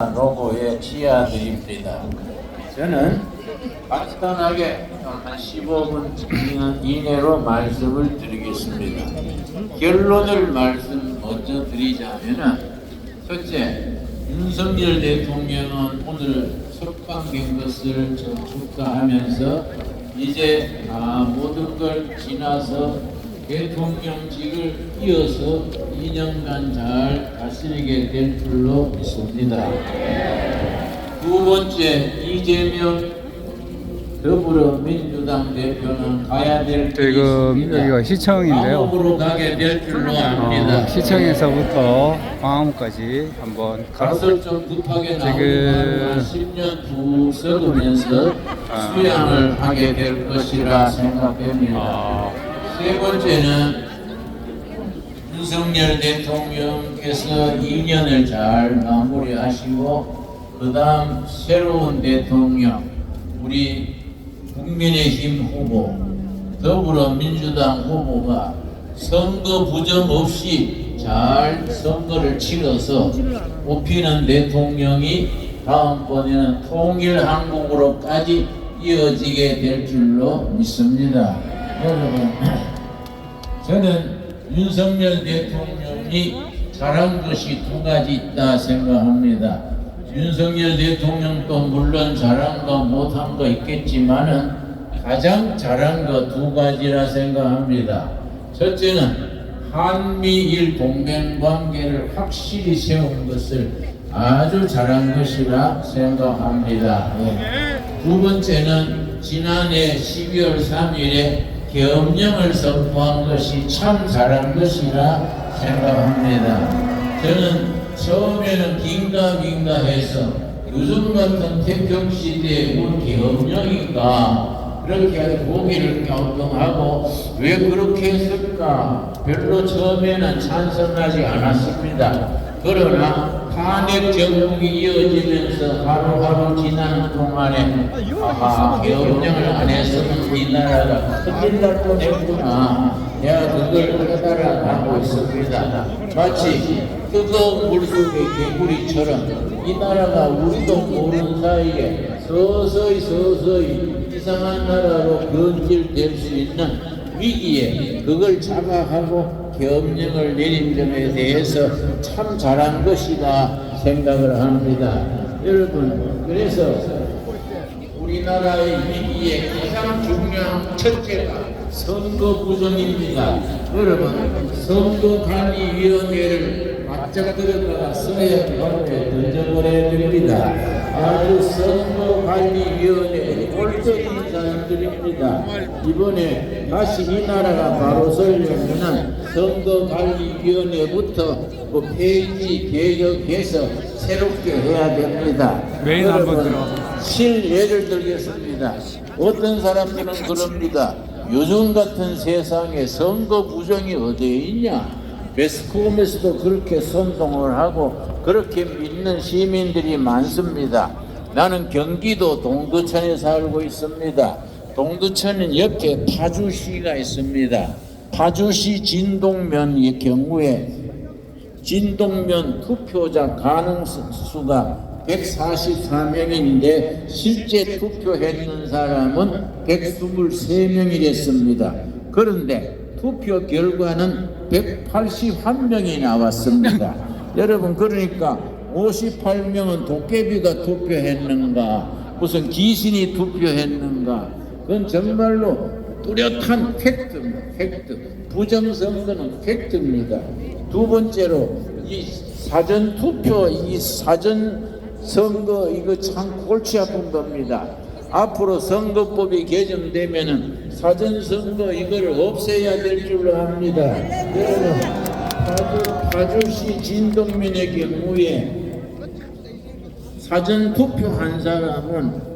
로고에 치아드립니다. 저는 간단하게 한 15분 이내로 말씀을 드리겠습니다. 결론을 말씀 먼저 드리자면, 첫째, 윤석열 대통령은 오늘 석방된 것을 축하하면서 이제 모든 걸 지나서 대통령직을 이어서 2년간 잘 다스리게 될 줄로 믿습니다. 두 번째, 이재명 더불어민주당 대표는 가야 될 길이 있습니다. 여기가 시청인데요. 감옥으로 가게 될 줄로 압니다. 시청에서부터 광화문까지 한번 가설 좀 급하게 지금 10년 후 썩으면서 수양을 하게 될 것이라 생각됩니다. 세 번째는 윤석열 대통령께서 2년을 잘 마무리하시고 그 다음 새로운 대통령, 우리 국민의힘 후보, 더불어민주당 후보가 선거 부정 없이 잘 선거를 치러서 뽑히는 대통령이 다음번에는 통일한국으로까지 이어지게 될 줄로 믿습니다. 여러분, 저는 윤석열 대통령이 잘한 것이 두 가지 있다 생각합니다. 윤석열 대통령도 물론 잘한 거 못한 거 있겠지만은 가장 잘한 거 두 가지라 생각합니다. 첫째는 한미일 동맹관계를 확실히 세운 것을 아주 잘한 것이라 생각합니다. 두 번째는 지난해 12월 3일에 계엄령을 선포한 것이 참 잘한 것이라 생각합니다. 저는 처음에는 긴가민가 해서 요즘 같은 태평시대에 뭘 계엄령인가 그렇게 보기를 갸우뚱하고 왜 그렇게 했을까 별로 처음에는 찬성하지 않았습니다. 그러나 탄핵 정국이 이어지면서 하루하루 지나는 동안에 계엄령을 안 했으면 우리나라가 큰일 날 뻔했구나. 내가 그걸 깨달아 가고 있습니다. 마치 뜨거운 물속의 개구리처럼 이 나라가 우리도 모르는 사이에 서서히 이상한 나라로 변질될 수 있는 위기에 그걸 자각하고 계엄령을 내린 점에 대해서 참 잘한 것이다 생각을 합니다. 여러분, 그래서 우리나라의 위기의 가장 중요한 첫째가 선거 부정입니다. 여러분, 선거관리위원회를 바짝 들어가 써야 법에 던져버려야 됩니다. 아주 선거관리위원회 꼴등인 사람들입니다. 이번에 다시 이 나라가 바로 서려면 선거관리위원회부터 폐지 개혁해서 새롭게 해야 됩니다. 메인 한번 들어. 실예를 들겠습니다. 어떤 사람들은 그럽니다. 요즘 같은 세상에 선거 부정이 어디에 있냐? 매스컴에서도 그렇게 선동을 하고 그렇게 믿는 시민들이 많습니다. 나는 경기도 동두천에 살고 있습니다. 동두천은 옆에 파주시가 있습니다. 파주시 진동면의 경우에 진동면 투표자 가능수가 144명인데 실제 투표했는 사람은 123명이랬습니다. 그런데 투표 결과는 181명이 나왔습니다. 여러분, 그러니까 58명은 도깨비가 투표했는가 무슨 귀신이 투표했는가, 그건 정말로 뚜렷한 팩트, 부정선거는 팩트입니다. 두 번째로 이 사전투표, 이 사전선거 이거 참 골치 아픈 겁니다. 앞으로 선거법이 개정되면은 사전선거 이거를 없애야 될 줄로 압니다. 여러분, 파주시 진동면의 경우에 사전투표한 사람은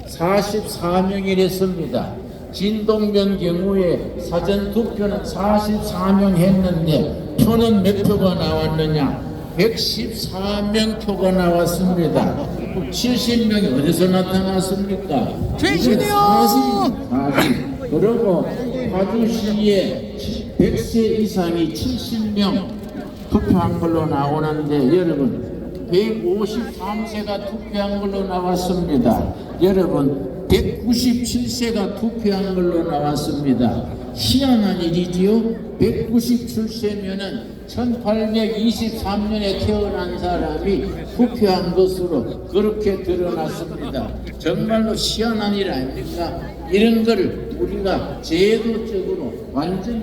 44명이랬습니다. 진동면 경우에 사전투표는 44명 했는데 표는 몇 표가 나왔느냐? 114명 표가 나왔습니다. 70명이 어디서 나타났습니까? 최신이요! 40. 그리고 파주시에 100세 이상이 70명 투표한 걸로 나오는데, 여러분, 153세가 투표한 걸로 나왔습니다. 여러분 197세가 투표한 걸로 나왔습니다. 희한한 일이지요. 197세면은 1823년에 태어난 사람이 투표한 것으로 그렇게 드러났습니다. 정말로 희한한 일 아닙니까? 이런 걸 우리가 제도적으로 완전히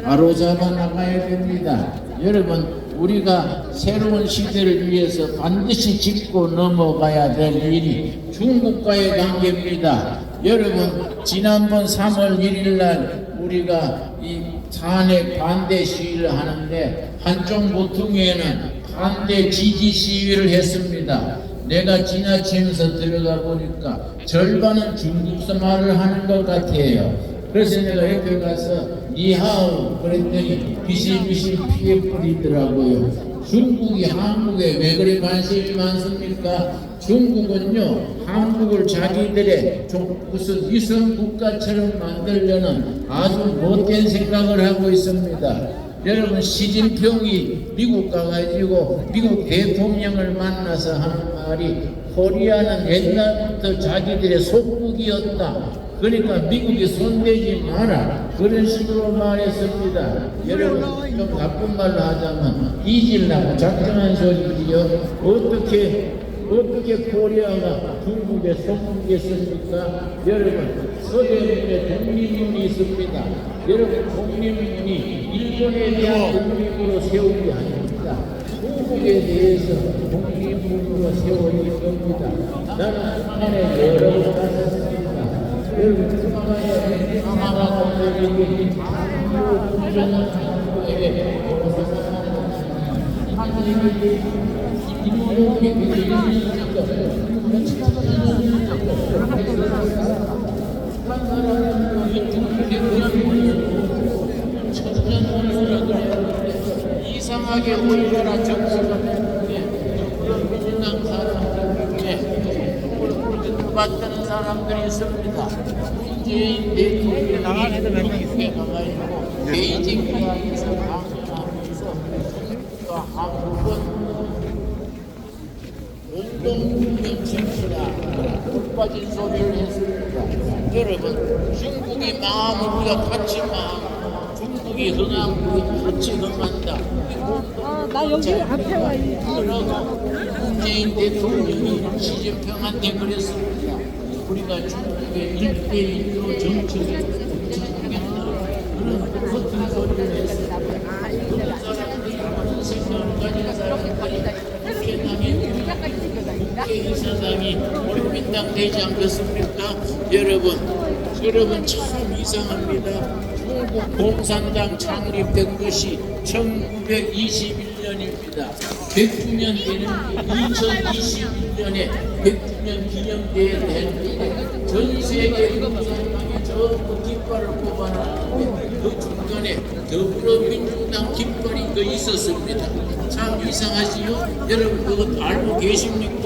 바로잡아 나가야 됩니다. 여러분, 우리가 새로운 시대를 위해서 반드시 짚고 넘어가야 될 일이 중국과의 관계입니다. 여러분, 지난번 3월 1일 날 우리가 이 탄핵 반대 시위를 하는데 한쪽 모퉁이에는 반대 지지 시위를 했습니다. 내가 지나치면서 들어가 보니까 절반은 중국서 말을 하는 것 같아요. 그래서 내가 옆에 가서 니하오 그랬더니 비실비실 피해 뿌리더라고요. 중국이 한국에 왜 그리 관심이 많습니까? 중국은요, 한국을 자기들의 무슨 위성 국가처럼 만들려는 아주 못된 생각을 하고 있습니다. 여러분, 시진핑이 미국 가가지고 미국 대통령을 만나서 하는 말이 코리아는 옛날부터 자기들의 속국이었다. 그러니까 미국이 손대지 마라. 그런 식으로 말했습니다. 여러분, 좀 나쁜 말로 하자면 이질라고 작정한 소리지요. 어떻게 코리아가 중국의 속국이었습니까? 여러분, 서대문에 독립문이 있습니다. 여러분, 독립문이 일본에 대한 독립으로 세운 게 아닙니다. 중국에 대해서 독립문으로 세워진 겁니다. 나는 북한에 여러 번 갔었습니다. 여러분, 북한에 아마가 되는 한국에게 이상하게 우리나라 정서가 민주당 사람들 중에 받는 사람들이 있습니다. 문재인 대통령이 해가지고 베이징에서 방문하면서 또 한국은 운동명칭이라 못 빠진 소리를 했습니다. 여러분, 중국이 마음을 우리가 같이 마음, 중국이 흥하고 우리 같이 흥한다. 나 여기 앞에 와 있어. 그러고 문재인 대통령이 시진핑한테 그랬습니다. 우리가 중국의 1대1로 정책을 붙여주겠다. 그런 같은 소리를 했습니다. 그런 사람들이 그런 생각을 가진 사람들이 국회의사당이 국민당 되지 않겠습니까? 여러분 참 이상합니다. 중국 공산당 창립된 것이 1921년입니다. 100주년 되는 2021년에 100주년 기념대회를 했는데 전 세계 공산당이 전부 깃발을 뽑아놨는데 그 중간에 더불어민주당 깃발이 더 있었습니다. 참 이상하지요? 여러분 그거 알고 계십니까?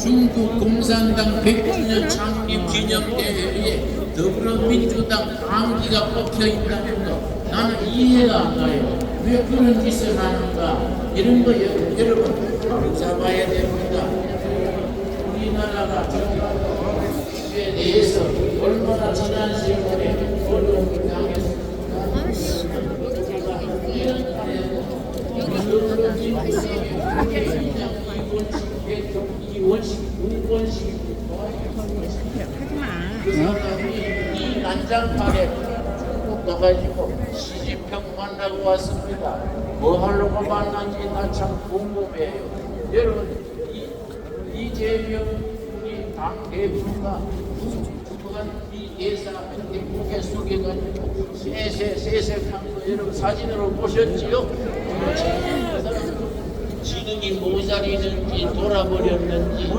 중국 공산당 100주년 창립 기념대회에 더불어민주당 당기가 뽑혀 있다는 거 나는 이해가 안 가요. 왜 그런 짓을 하는가? 이런 거 여러분 바로 잡아야 됩니다. 우리나라가 중국에 대해서 얼마나 지난 세월에 어려움을 당했습니까? 이런 그 사람이 이 난장판에 중국 가가지고 시진핑 만나고 왔습니다. 뭐 하려고 만난지 나 참 궁금해요. 여러분, 이재명 당 대표가 이 대사 고개 숙여가지고 세색한 거 여러분 사진으로 보셨지요? 지능이 모자리는지 돌아버렸는지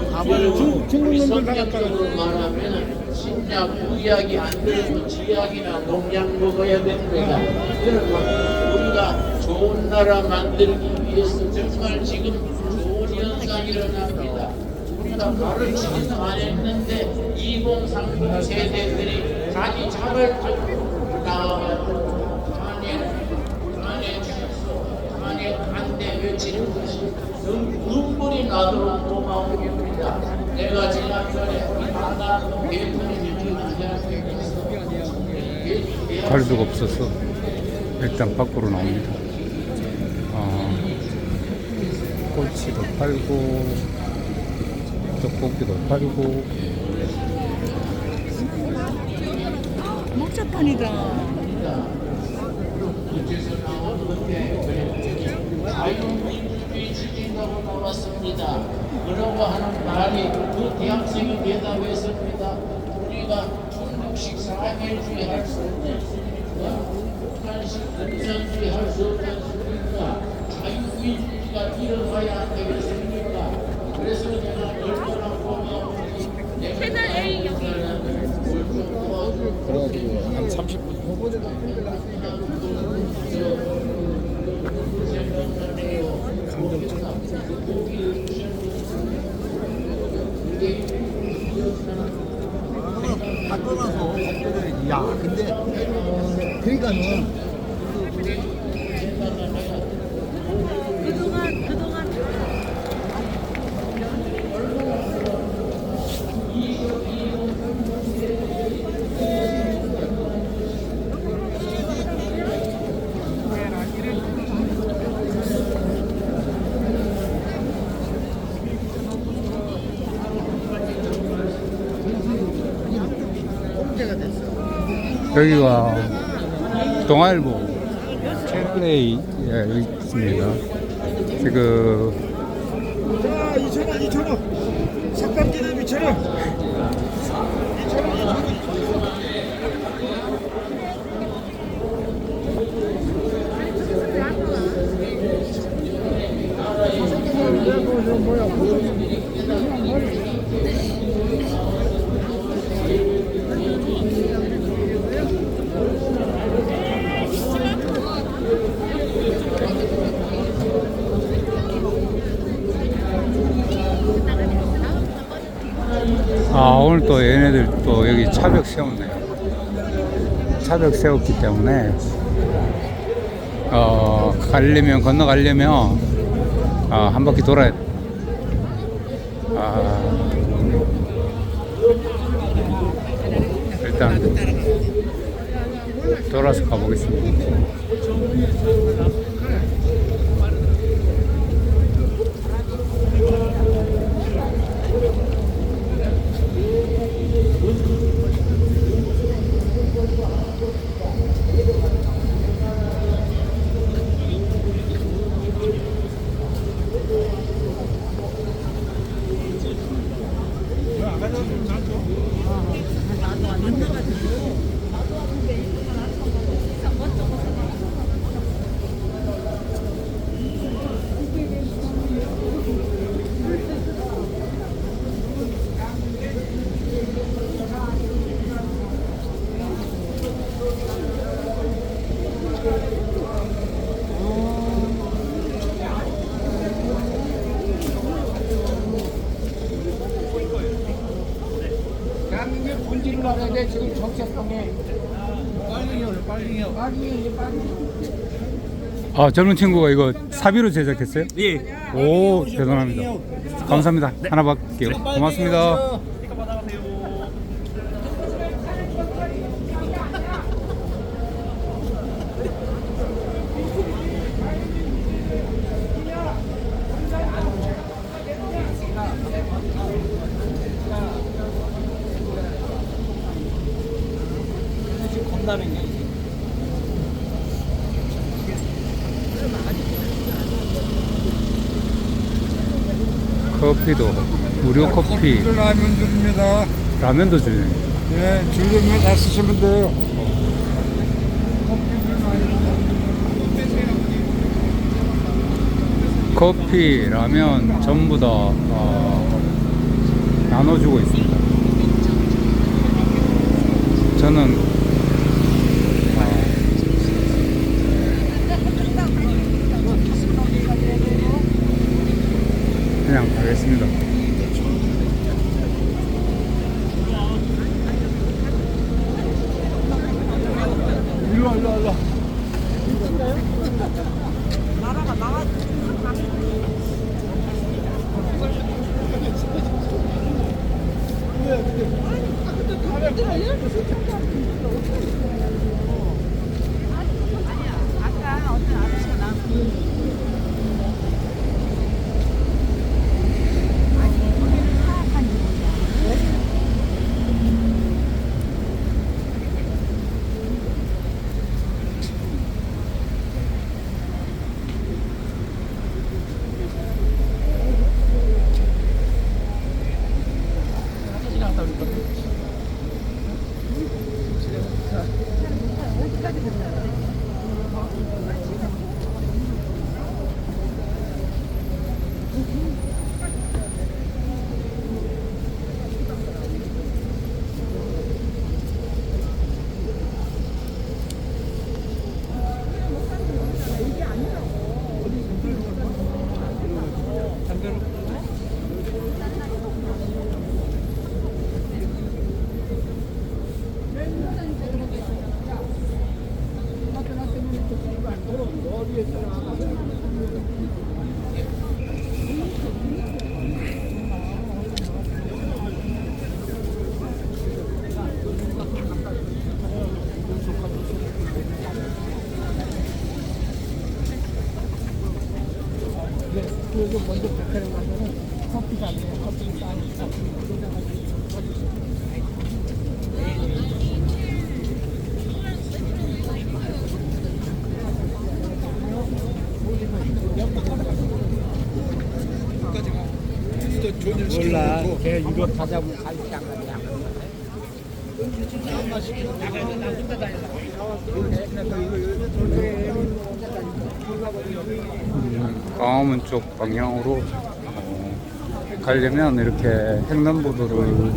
우리 성경적으로 말하면 신약 구약이 안 되고 지약이나 농약 먹어야 됩니다. 여러분 우리가 좋은 나라 만들기 위해서 정말 지금 좋은 현상이 일어납니다. 우리가 가르치기는 안 했는데 2030 세대들이 자기 자발적으로 나와가지고 안에 주소, 안에 반대 외치는 것이 눈물이 나도록 고마운 일입니다. 내가 지난번에 하나 대통령이 갈 수가 없어서 일단 밖으로 나옵니다. 꼬치도 팔고 떡볶이도 팔고 목자판이다. 자유민주주의 지킨다고 나왔습니다. 그러고 하는 말이 그 대학생이 대답했습니다. 우리가 중국식 사회주의 할 수 없지 않습니까? 북한식 공산주의 할 수 없지 않습니까? 자유민주주의가 일어나야 안 되겠습니까? 그래서 내가 얼마나 고마운지 채널 A 여기 그래가지고 한 30분 다 떠나서 걱정해야지. 야, 근데 그러니까는 그동안 꼼제가 됐어. 여기가 동아일보 채널A 여기 있습니다. 지금 자, 2,000원, 2,000원. 삭감기는 2,000원. 2,000원, 2,000원. 오늘 또 얘네들 또 여기 차벽 세웠네요. 차벽 세웠기 때문에 가려면 건너가려면 한 바퀴 돌아야 돼. 일단 돌아서 가보겠습니다. 대한민국 본질을 알아야 돼. 지금 정체성에. 빨리요. 젊은 친구가 이거 사비로 제작했어요? 예. 오, 대단합니다. 감사합니다. 하나 받을게요. 고맙습니다. 커피도 무료 커피 라면 드립니다. 라면도 주네. 네, 줄려면 다 쓰시면 돼요. 커피, 라면 전부 다 나눠주고 있습니다. 저는 그냥 가겠습니다. 일로 와. 아까 어떤 아저씨가 나한테 그래서 먼저 백화점 가서는 커피 사세요. 커피 싸니까. 몰라. 걔 유럽 가자 보면 갈지 안 가냐. 광화문 쪽 방향으로 가려면 이렇게 횡단보도를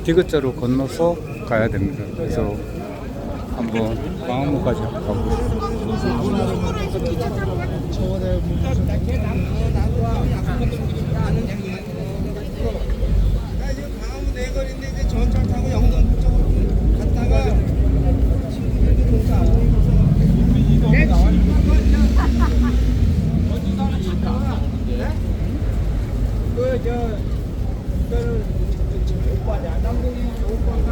디귿자로 건너서 가야 됩니다. 그래서 한번 광화문까지 가보겠습니다. 광화문 내거리인데 이제 전철 타고 영동 쪽으로 갔다가 친구들도 그렇게 안 보이고서 그저는 오빠냐 남동이 오빠가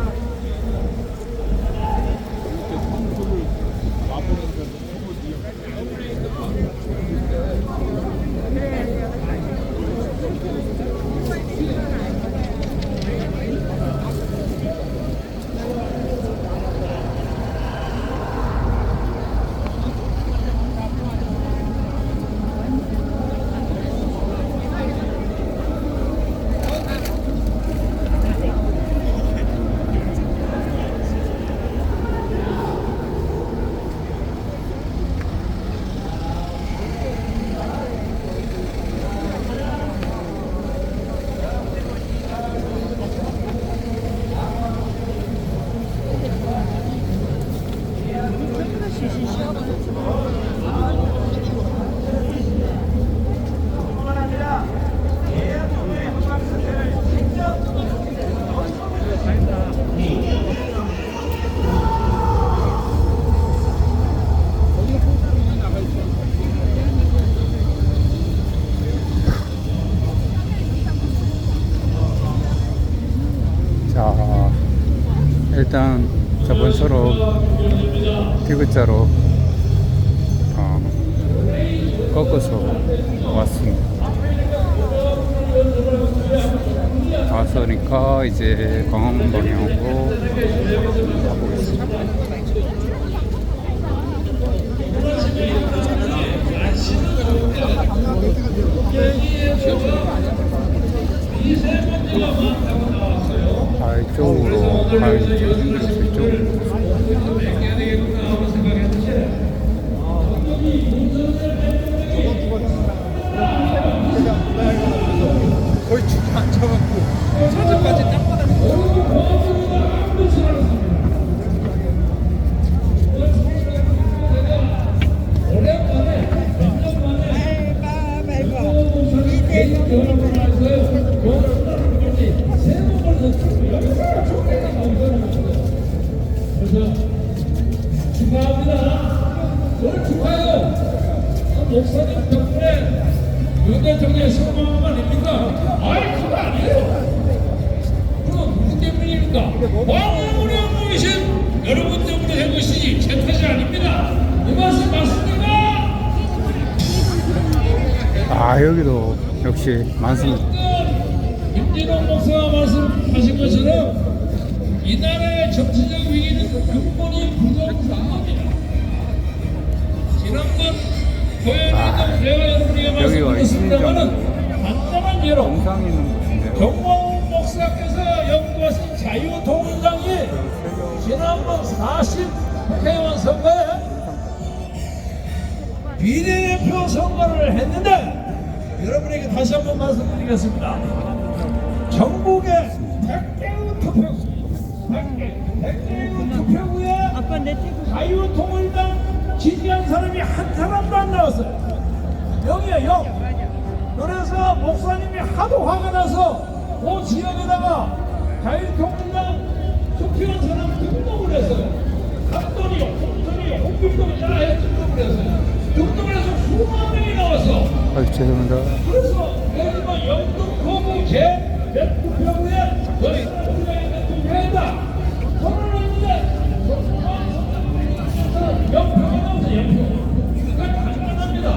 자, 일단 저번처럼 디귿자로 꺾어서 왔습니다. 왔으니까 이제 광화문 방향으로 가보겠습니다. 이쪽으로 가야지. 이쪽으로. 거의 주저앉아갖고 사진까지 딱 받았어. 축하합니다. 오늘 축하해요. 목사님 덕분에 윤 대통령이 성공한 거 아닙니까? 아이, 그거 아니에요. 그럼 누구 때문입니까? 왕의 아 여기도 역시 많습니다. 김진홍 목사가 말씀하신 것처럼 이 나라의 정치적 위기는 근본이 부정선거입니다. 지난번 고양이도 제가 여러분에게 여기가 말씀드렸습니다만은 단단한 예로 정상이 있는 곳인데요. 정몽 목사께서 연구하신 자유통일당이 지난번 40 국회의원 선거에 비례대표 선거를 했는데 여러분에게 다시 한번 말씀드리겠습니다. 전국의 100개의 투표구 100개의 투표구에 아빠 내 친구 자유통일당 지지한 사람이 한 사람도 안 나왔어요. 0이에요 0. 그래서 목사님이 하도 화가 나서 그 지역에다가 자유통일당 투표한 사람 등록을 했어요. 갑돌이요, 홍천이요, 홍길동이 있잖아 해 등록을 했어요. 등록을 해서 수만 명이 나왔어. 아 죄송합니다. 그래서 여기가 영등 거부 제몇 투표구에 너희 통장에 투표했다. 선언했는데 영표가 나오죠 영표. 그건 당연합니다.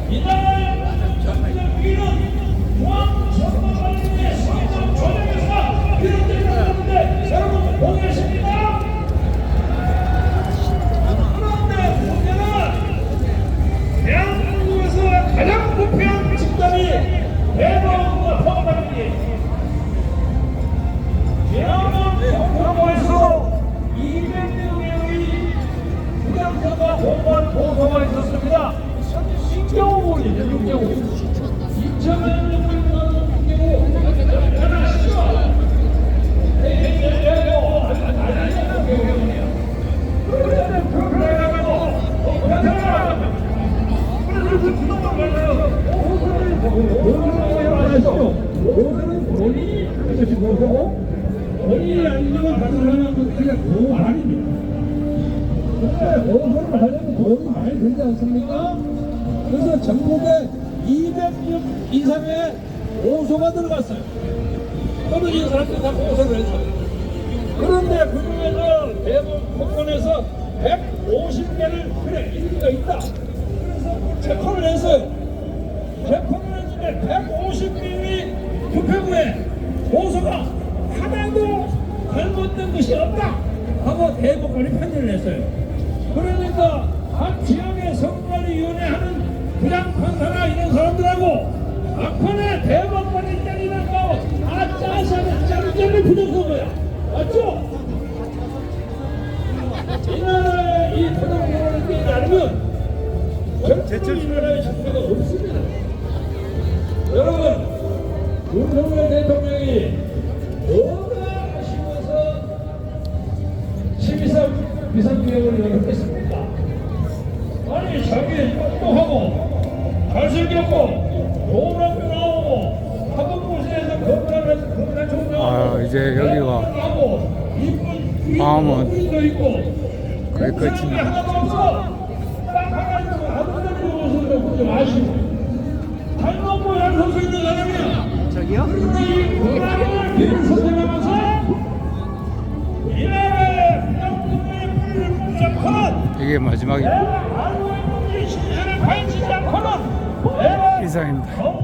이 나라의 정치적 위기는 중앙선거관리의 성장 조정에서 비롯되는 건데 여러분 보고 계십니까? 그런데 문제는 대한민국에서 가장 부패한 집단이 대법원과 포함합니다. 지난번 평화에서 200명의 부당사가 공무원 보고가 있었습니다. 6개월 걸리죠, 6개월. 2,000만 본인이 안정을 받으려면 그게 보호 아닙니다. 근데 보호를 하려면 도움이 많이 되지 않습니까? 그래서 전국에 200명 이상의 보호소가 들어갔어요. 떨어진 사람들 다 보호소를 했어요. 그런데 그 중에서 대법원 법원에서 150개를 그래 일리가 있다. 그래서 재판을 했어요. 재판을 했는데 150명이 투표구에 보호소가 하나도 잘못된 것이 없다 하고 대법원이 판결을 했어요. 그러니까 각 지역의 선거관리위원회 하는 부장판사나 이런 사람들하고 막판에 대법원이 때리는 거 다 짜서 짜르짜르 부정선거야. 맞죠? 이 나라의 이 부정선거를 뛰지 않으면 결코 이 나라의 정치가 없습니다. 여러분 윤석열 대통령이 뭐가 아쉬워서 12.3 비상계획을 연합했습니까? 아니 자기 똑똑하고 잘생겼고 좋은 학교 나오고 학업고시에서 건물하면서 건물한 총장 아 이제 여기가 하고 이쁜 다음은 있고 거의 끝입니다. 하나도 없어. 딱 하나 있고 아무것도 모습을 좀 아쉬워. 잘 먹고 잘 살수 있는 사람이야. 저기요? 그런데 이 불안을 뒤를 선택하면서 이 나라의 부정선거의 뿌리를 뽑지 않고는 이게 마지막입니다. 내가 하루의 문제 신세를 파헤치지 않고는 내가 이상입니다.